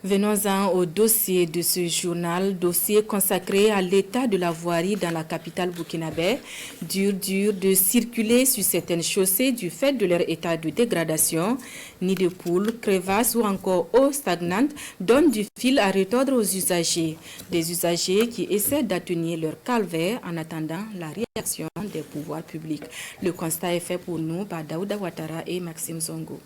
Venons-en au dossier de ce journal, dossier consacré à l'état de la voirie dans la capitale burkinabé. Dur de circuler sur certaines chaussées du fait de leur état de dégradation. Nids de poules, crevasses ou encore eau stagnante donnent du fil à retordre aux usagers. Des usagers qui essaient d'atténuer leur calvaire en attendant la réaction des pouvoirs publics. Le constat est fait pour nous par Daouda Ouattara et Maxime Zongo.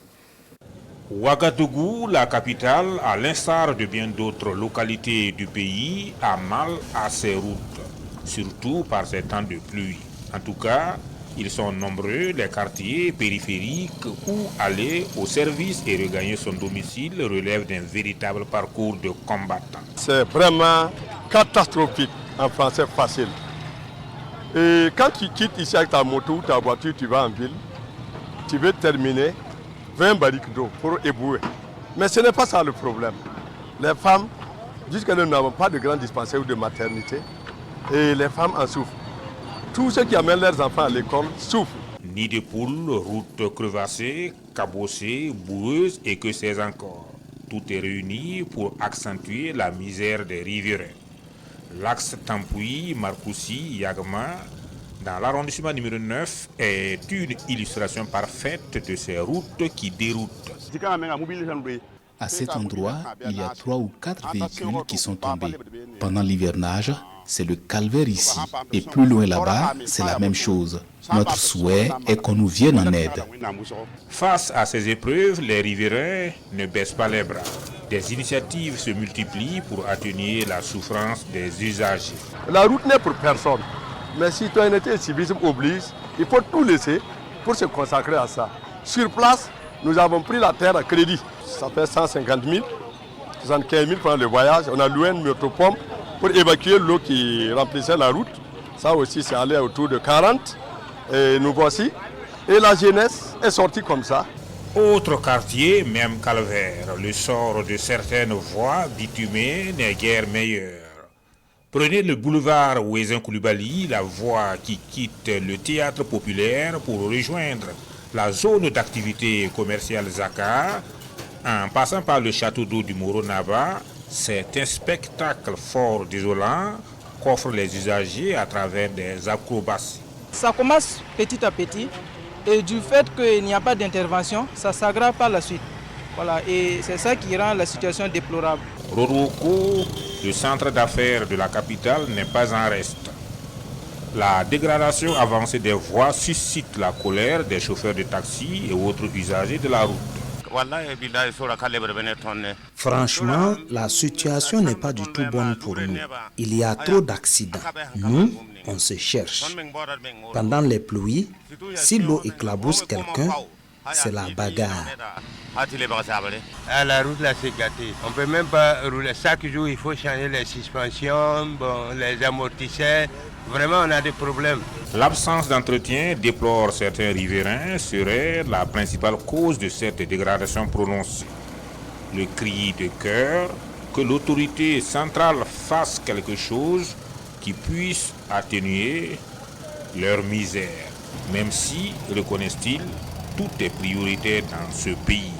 Ouagadougou, la capitale, à l'instar de bien d'autres localités du pays, a mal à ses routes, surtout par ces temps de pluie. En tout cas, ils sont nombreux, les quartiers périphériques où aller au service et regagner son domicile relève d'un véritable parcours de combattant. C'est vraiment catastrophique, en français facile. Et quand tu quittes ici avec ta moto ou ta voiture, tu vas en ville, tu veux terminer 20 barriques d'eau pour ébouer. Mais ce n'est pas ça le problème. Les femmes, jusqu'à nous n'avons pas de grands dispensaires ou de maternité, et les femmes en souffrent. Tous ceux qui amènent leurs enfants à l'école souffrent. Nids de poules, routes crevassées, cabossées, boueuses et que sais-je encore. Tout est réuni pour accentuer la misère des riverains. L'axe Tampoui-Marcoussis-Yagma, dans l'arrondissement numéro 9, est une illustration parfaite de ces routes qui déroutent. À cet endroit, il y a 3 ou 4 véhicules qui sont tombés. Pendant l'hivernage, c'est le calvaire ici. Et plus loin là-bas, c'est la même chose. Notre souhait est qu'on nous vienne en aide. Face à ces épreuves, les riverains ne baissent pas les bras. Des initiatives se multiplient pour atténuer la souffrance des usagers. La route n'est pour personne. Mais citoyenneté et civisme oblige, il faut tout laisser pour se consacrer à ça. Sur place, nous avons pris la terre à crédit. Ça fait 150 000, 75 000 pendant le voyage. On a loué une motopompe pour évacuer l'eau qui remplissait la route. Ça aussi, c'est allé autour de 40. Et nous voici. Et la jeunesse est sortie comme ça. Autre quartier, même calvaire, le sort de certaines voies bitumées n'est guère meilleur. Prenez le boulevard Ouezin Koulibaly, la voie qui quitte le théâtre populaire pour rejoindre la zone d'activité commerciale Zaka, en passant par le château d'eau du Moro-Naba. C'est un spectacle fort désolant qu'offrent les usagers à travers des acrobaties. Ça commence petit à petit et du fait qu'il n'y a pas d'intervention, ça s'aggrave par la suite. Voilà, et c'est ça qui rend la situation déplorable. Roroko, le centre d'affaires de la capitale, n'est pas en reste. La dégradation avancée des voies suscite la colère des chauffeurs de taxi et autres usagers de la route. Franchement, la situation n'est pas du tout bonne pour nous. Il y a trop d'accidents. Nous, on se cherche. Pendant les pluies, si l'eau éclabousse quelqu'un, c'est la bagarre. La route là, c'est gâté. On ne peut même pas rouler. Chaque jour, il faut changer les suspensions, les amortisseurs. Vraiment, on a des problèmes. L'absence d'entretien, déplore certains riverains, serait la principale cause de cette dégradation prononcée. Le cri de cœur que l'autorité centrale fasse quelque chose qui puisse atténuer leur misère, même si, reconnaissent-ils, tout est prioritaire dans ce pays.